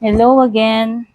Hello again.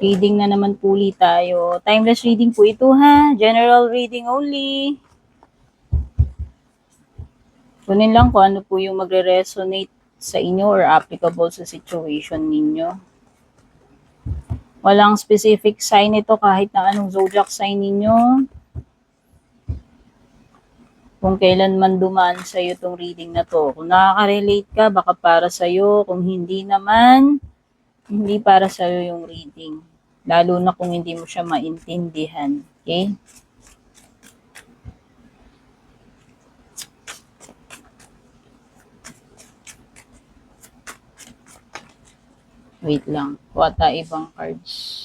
Reading na naman po ulit tayo. Timeless reading po ito ha. General reading only. Kunin lang kung ano po yung magre-resonate sa inyo or applicable sa situation ninyo. Walang specific sign ito kahit na anong zodiac sign ninyo. Kung kailan man dumaan sa iyo itong reading na to. Kung nakaka-relate ka, baka para sa iyo. Kung hindi naman, hindi para sa iyo yung reading. Lalo na kung hindi mo siya maintindihan. Okay? Wait lang. Kuha tayo ibang cards.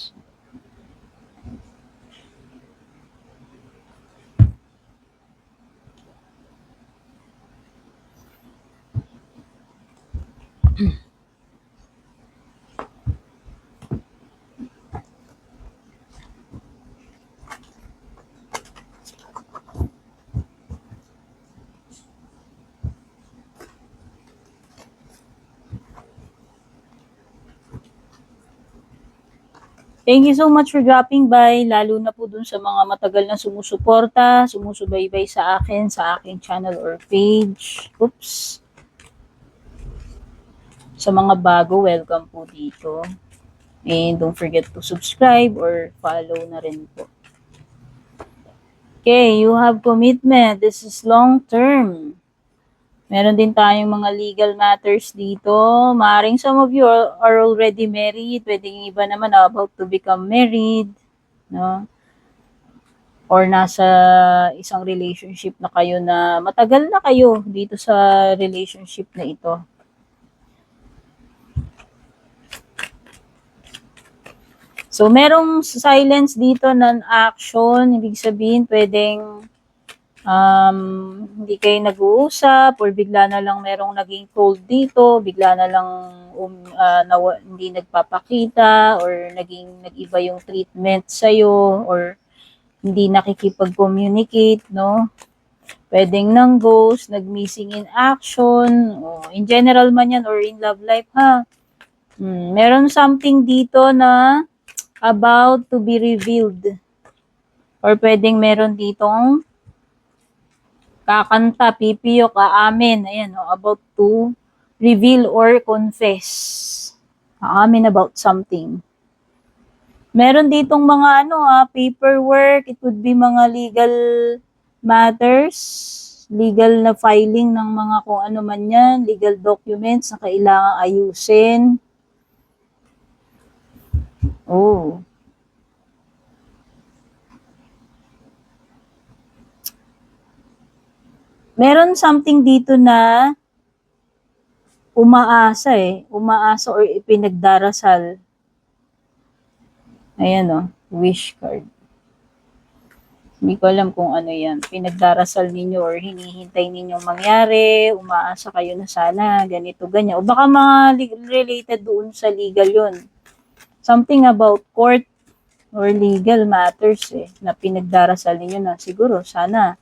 Thank you so much for dropping by, lalo na po dun sa mga matagal na sumusuporta, sumusubaybay sa akin, sa aking channel or page. Oops. Sa mga bago, welcome po dito. And don't forget to subscribe or follow na rin po. Okay, you have commitment. This is long term. Meron din tayong mga legal matters dito. Maaring some of you are already married. Pwedeng iba naman about to become married. No? Or nasa isang relationship na kayo na matagal na kayo dito sa relationship na ito. So, merong silence dito ng action. Ibig sabihin, pwedeng hindi kayo nag-uusap or bigla na lang merong naging cold dito, bigla na lang hindi nagpapakita or nag-iba yung treatment sa'yo or hindi nakikipag-communicate, no? Pwedeng nang ghost, nag-missing in action, in general man yan or in love life ha. Meron something dito na about to be revealed or pwedeng meron ditong kakanta, pipiyok, aamin, ayan, about to reveal or confess. Aamin about something. Meron ditong mga paperwork, it could be mga legal matters, legal na filing ng mga kung ano man yan, legal documents na kailangang ayusin. Oh. Meron something dito na umaasa or ipinagdarasal. Ayan wish card. Hindi ko alam kung ano yan. Pinagdarasal ninyo or hinihintay ninyong mangyari, umaasa kayo na sana, ganito, ganyan. O baka mga related doon sa legal yun. Something about court or legal matters na pinagdarasal ninyo na siguro sana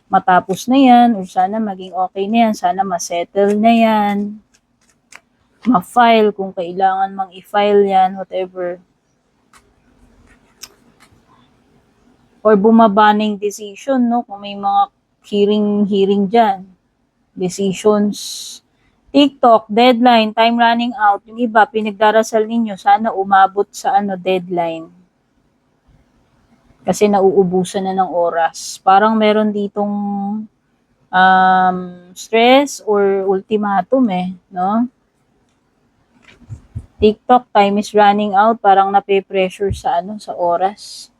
matapos na yan or sana maging okay na yan, sana masettle na yan, ma-file kung kailangan mang i-file yan, whatever. Or bumabaning decision, no? Kung may mga hearing dyan. Decisions. TikTok, deadline, time running out. Yung iba, pinagdarasal ninyo, sana umabot sa deadline. Kasi nauubusan na ng oras. Parang meron ditong stress or ultimatum no? TikTok, time is running out. Parang nape-pressure sa sa oras.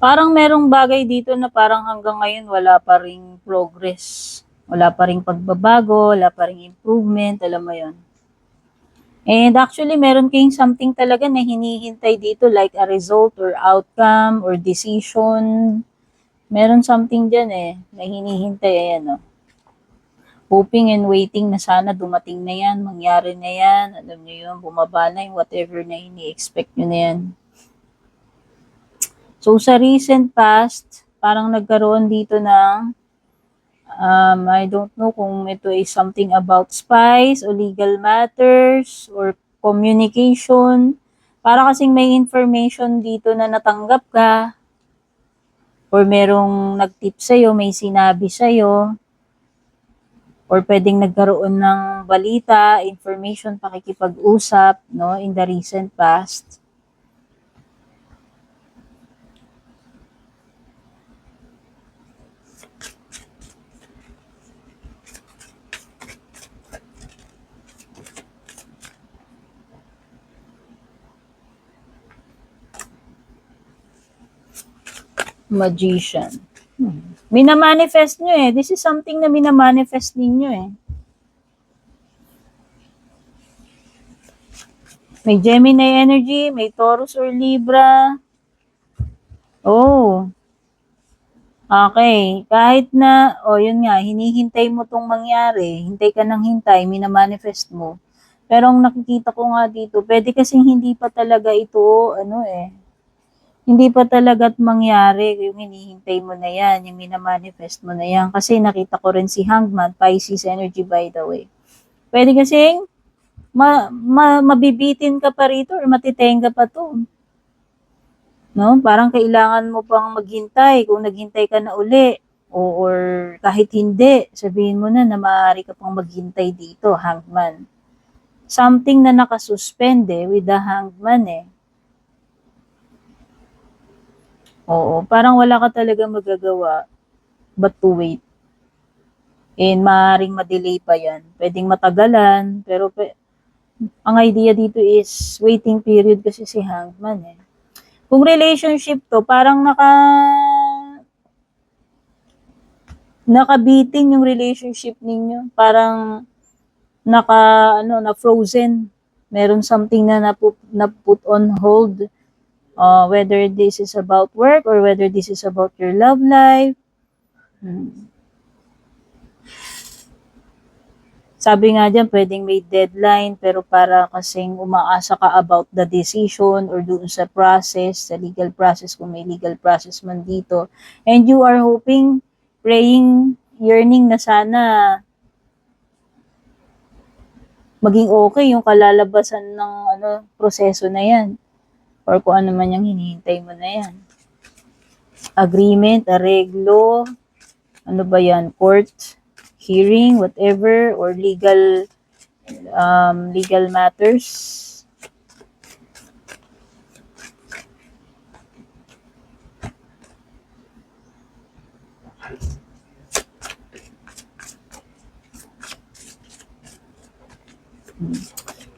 Parang merong bagay dito na parang hanggang ngayon wala pa ring progress. Wala pa ring pagbabago, wala pa ring improvement, alam mo yon. And actually, meron kayong something talaga na hinihintay dito like a result or outcome or decision. Meron something dyan na hinihintay. Ayan, hoping and waiting na sana dumating na yan, mangyari na yan, alam nyo yun, bumaba na yung whatever na ini-expect nyo na yan. So, sa recent past, parang nagkaroon dito ng, I don't know kung ito is something about spies o legal matters or communication. Para kasing may information dito na natanggap ka or merong nag-tip sa'yo, may sinabi sa'yo, or pwedeng nagkaroon ng balita, information, pakikipag-usap, no, in the recent past. Magician. Minamanifest nyo This is something na minamanifest ninyo May Gemini energy, may Taurus or Libra. Oh. Okay. Kahit na, yun nga, hinihintay mo tong mangyari. Hintay ka ng hintay, minamanifest mo. Pero ang nakikita ko nga dito, pwede kasing hindi pa talaga ito, hindi pa talaga mangyari yung hinihintay mo na yan, yung minamanifest mo na yan. Kasi nakita ko rin si Hangman, Pisces energy by the way. Pwede kasing mabibitin ka pa rito or matitenga pa to. No? Parang kailangan mo pang maghintay kung naghintay ka na uli. Or kahit hindi, sabihin mo na maaari ka pang maghintay dito, Hangman. Something na nakasuspende with the Hangman Oo, parang wala ka talaga magagawa but to wait. And maaaring ma-delay pa yan. Pwedeng matagalan, pero ang idea dito is waiting period kasi si Hangman Kung relationship to, parang nakabitin yung relationship ninyo. Parang na frozen. Meron something na put on hold. Whether this is about work or whether this is about your love life. Sabi nga dyan, pwedeng may deadline, pero para kasing umaasa ka about the decision or doon sa process, sa legal process, kung may legal process man dito. And you are hoping, praying, yearning na sana maging okay yung kalalabasan ng proseso na yan. Or kung ano man yung hinihintay mo na yan. Agreement, areglo, ano ba yan, court, hearing, whatever, or legal matters.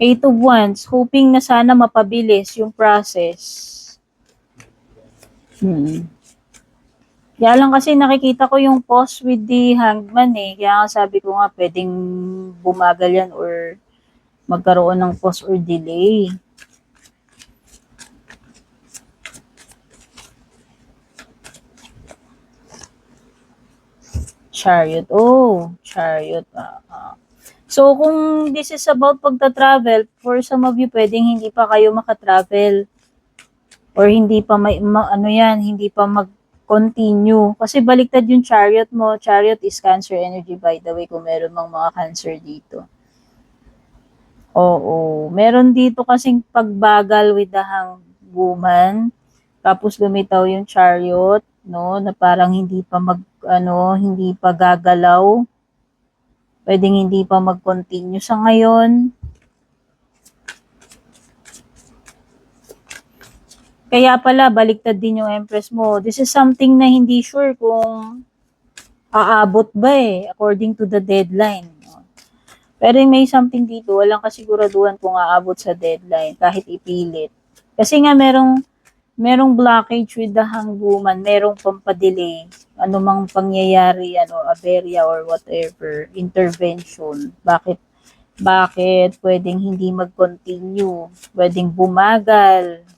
Eight of Wands, hoping na sana mapabilis yung process. Kaya lang kasi nakikita ko yung pause with the Hangman Kaya sabi ko nga pwedeng bumagal yan or magkaroon ng pause or delay. Chariot. Chariot. So, kung this is about pagta-travel, for some of you, pwedeng hindi pa kayo makatravel. Or hindi pa hindi pa mag-continue. Kasi baliktad yung chariot mo. Chariot is Cancer energy, by the way, kung meron mang mga Cancer dito. Oo. Meron dito kasing pagbagal with the Hangwoman. Tapos lumitaw yung chariot, no, na parang hindi pa hindi pa gagalaw. Pwedeng hindi pa mag-continue sa ngayon. Kaya pala, baliktad din yung Empress mo. This is something na hindi sure kung aabot ba according to the deadline. Pero may something dito, walang kasiguraduhan kung aabot sa deadline, kahit ipilit. Kasi nga merong merong blockage with the hangguman, merong pampadelay, anumang pangyayari, aberya or whatever, intervention. Bakit pwedeng hindi mag-continue, pwedeng bumagal.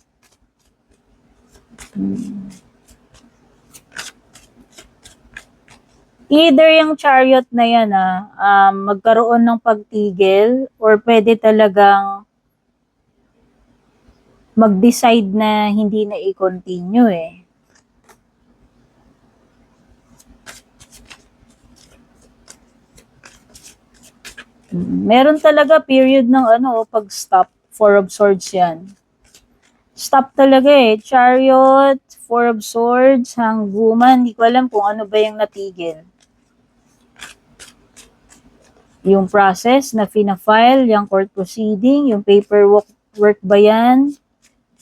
Either yung chariot na yan, magkaroon ng pagtigil or pwede talagang mag-decide na hindi na i-continue eh. Meron talaga period ng pag-stop. Four of Swords yan. Stop talaga eh. Chariot, Four of Swords, Hangguman. Hindi ko alam kung ano ba yung natigil. Yung process na fina-file, yung court proceeding, yung paperwork ba yan?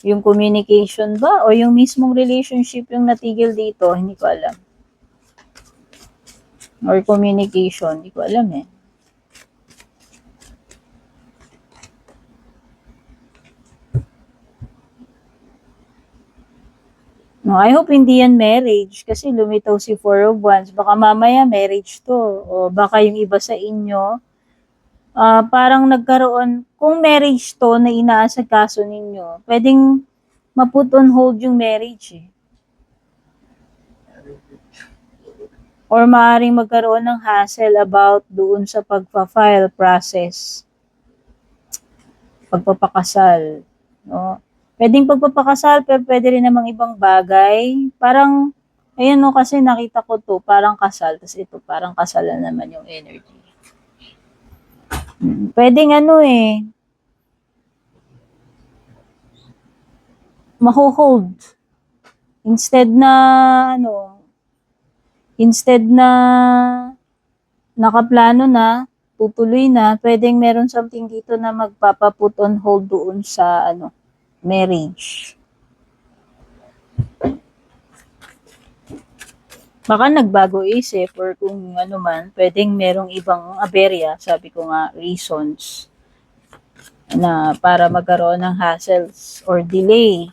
Yung communication ba? O yung mismong relationship yung natigil dito? Hindi ko alam. Or communication, hindi ko alam eh. No, I hope hindi yan marriage kasi lumitaw si Four of Wands. Baka mamaya marriage to. O baka yung iba sa inyo, parang nagkaroon, kung marriage to na inaasikaso ninyo, pwedeng ma-put on hold yung marriage eh. Or maaaring magkaroon ng hassle about doon sa pagpa-file process. Pagpapakasal. No? Pwedeng pagpapakasal, pero pwede rin namang ibang bagay. Parang, ayun no, kasi nakita ko to, parang kasal. Tapos ito, parang kasal na naman yung energy. Pwedeng maho-hold. Instead na nakaplano na, tutuloy na, pwedeng meron something dito na magpapaput on hold doon sa marriage. Baka nagbago isip or kung ano man, pwedeng merong ibang aberya, sabi ko nga, reasons na para magkaroon ng hassles or delay.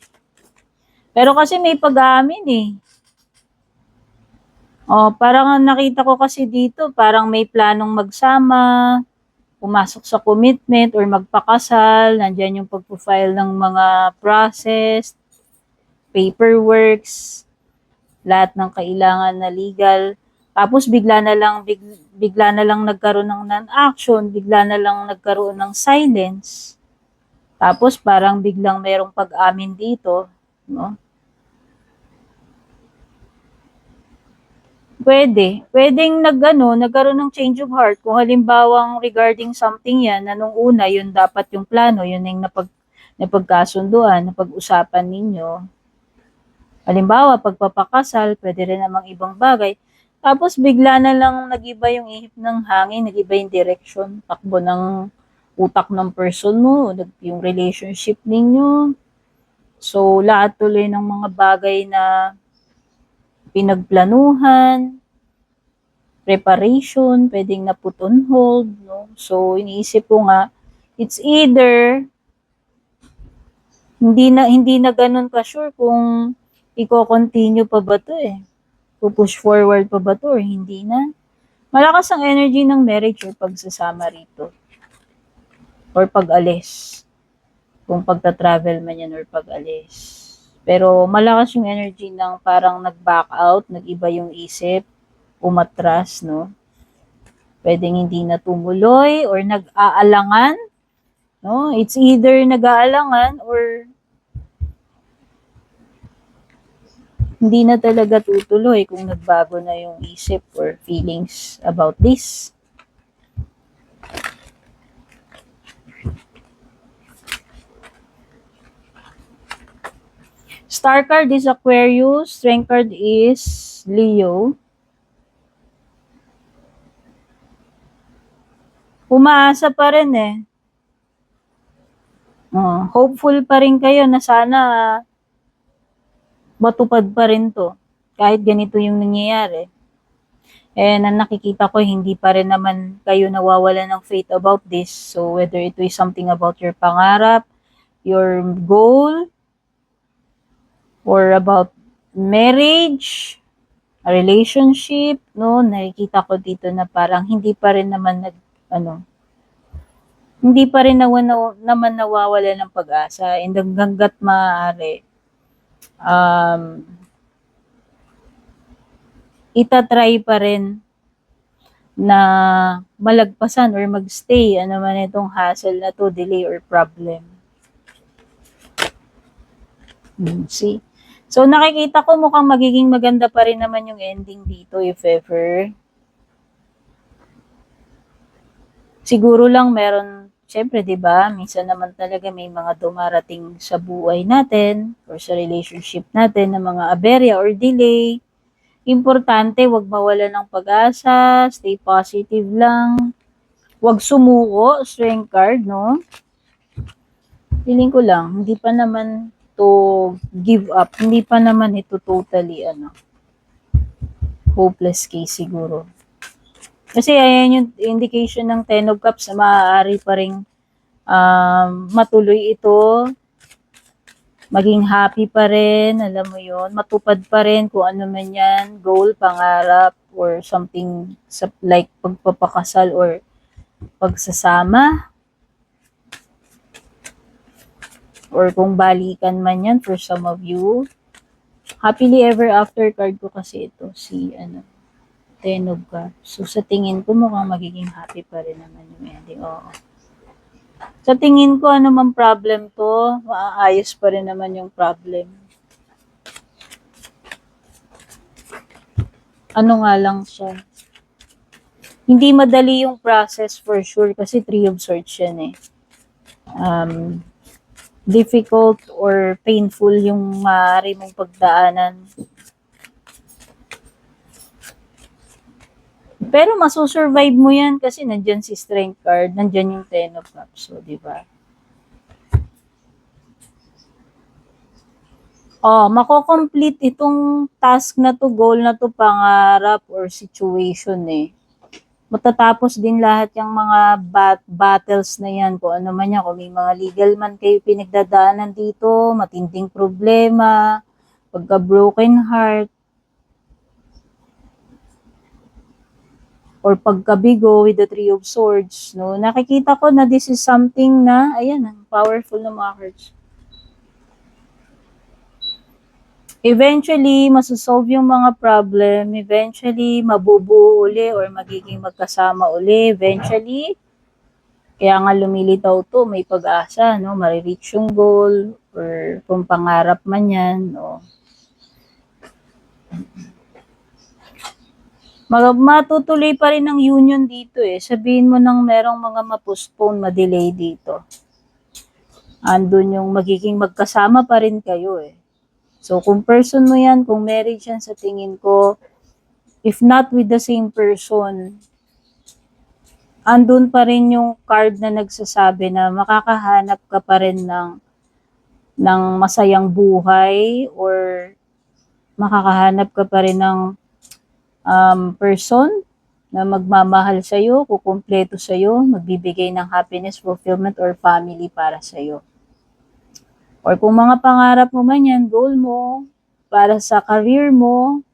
Pero kasi may pag-aamin eh. Parang nakita ko kasi dito, parang may planong magsama, pumasok sa commitment or magpakasal, nandyan yung pagpo-file ng mga process, paperworks, lahat ng kailangan na legal. Tapos bigla na lang nagkaroon ng non-action, bigla na lang nagkaroon ng silence. Tapos parang biglang merong pag-amin dito, no? Pwedeng nagkaroon ng change of heart. Kung halimbawang regarding something yan, na nung una, yun dapat yung plano, yun yung napagkasunduan, napag-usapan ninyo. Halimbawa, pagpapakasal, pwede rin namang ibang bagay. Tapos bigla na lang nag-iba yung ihip ng hangin, nag-iba yung direction, takbo ng utak ng person mo, yung relationship ninyo. So, lahat tuloy ng mga bagay na pinagplanuhan, preparation, pwedeng na put on hold, no? So, iniisip ko nga, it's either hindi na ganun ka sure kung i-continue pa ba to eh. Push forward pa ba to or hindi na. Malakas ang energy ng marriage or pagsasama rito. Or pag-alis. Kung pagta-travel man yan or pag-alis. Pero malakas yung energy ng parang nag-back out, nag-iba yung isip, umatras, no? Pwedeng hindi na tumuloy or nag-aalangan, no? It's either nag-aalangan or hindi na talaga tutuloy kung nagbago na yung isip or feelings about this. Star card is Aquarius. Strength card is Leo. Umaasa pa rin eh. Hopeful pa rin kayo na sana matupad pa rin to. Kahit ganito yung nangyayari. And ang nakikita ko, hindi pa rin naman kayo nawawala ng faith about this. So whether ito is something about your pangarap, your goal, or about marriage, a relationship, no? Nakikita ko dito na parang hindi pa rin naman hindi pa rin naman nawawala ng pag-asa, and hangga't maaari, itatry pa rin na malagpasan or magstay, ano man itong hassle na to, delay or problem. See? So, nakikita ko mukhang magiging maganda pa rin naman yung ending dito if ever. Siguro lang meron, syempre, di ba, minsan naman talaga may mga dumarating sa buhay natin or sa relationship natin na mga aberya or delay. Importante, wag mawala ng pag-asa, stay positive lang. Wag sumuko, strength card, no? Feeling ko lang, hindi pa naman to give up. Hindi pa naman ito totally, hopeless case siguro. Kasi ayan yung indication ng Ten of Cups na maaari pa rin matuloy ito. Maging happy pa rin, alam mo yon, matupad pa rin kung ano man yan, goal, pangarap, or something like pagpapakasal or pagsasama. Or kung balikan man yan for some of you. Happily ever after card ko kasi ito, si Ten of Cups. So sa tingin ko mukhang magiging happy pa rin naman yung ending. Oo. Sa tingin ko, ano man problem to, maayos pa rin naman yung problem. Ano nga lang siya. Hindi madali yung process for sure kasi 3 of Swords yan eh. Difficult or painful yung maaari mong pagdaanan. Pero masusurvive mo yan kasi nandyan si Strength card, nandyan yung Ten of Cups. So, di ba? Mako-complete itong task na to, goal na to, pangarap or situation eh. Matatapos din lahat yung mga battles na yan, kung ano man yan, kung may mga legal man kayo pinagdadaanan dito, matinding problema, pagka-broken heart, or pagkabigo with the Three of Swords, no? Nakikita ko na this is something na, ayan, powerful na mga cards. Eventually, masosolve yung mga problem. Eventually, mabubuo uli or magiging magkasama uli. Eventually, kaya nga lumilitaw to, may pag-asa, no? Marireach yung goal or kung pangarap man yan, no? Matutuloy pa rin ang union dito eh. Sabihin mo nang merong mga ma-postpone, ma-delay dito. Andun yung magiging magkasama pa rin kayo eh. So, kung person mo yan, kung marriage yan, sa tingin ko, if not with the same person, andun pa rin yung card na nagsasabi na makakahanap ka pa rin ng masayang buhay or makakahanap ka pa rin ng person na magmamahal sa'yo, kukumpleto sa'yo, magbibigay ng happiness, fulfillment, or family para sa'yo. Or kung mga pangarap mo man yan, goal mo, para sa career mo,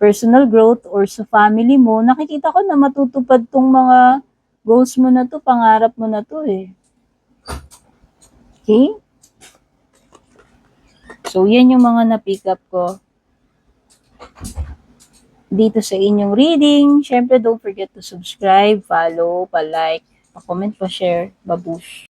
personal growth, or sa family mo, nakikita ko na matutupad tong mga goals mo na to, pangarap mo na to eh. Okay? So, yan yung mga na-pick up ko dito sa inyong reading. Syempre, don't forget to subscribe, follow, pa-like, pa-comment, pa-share. Babush!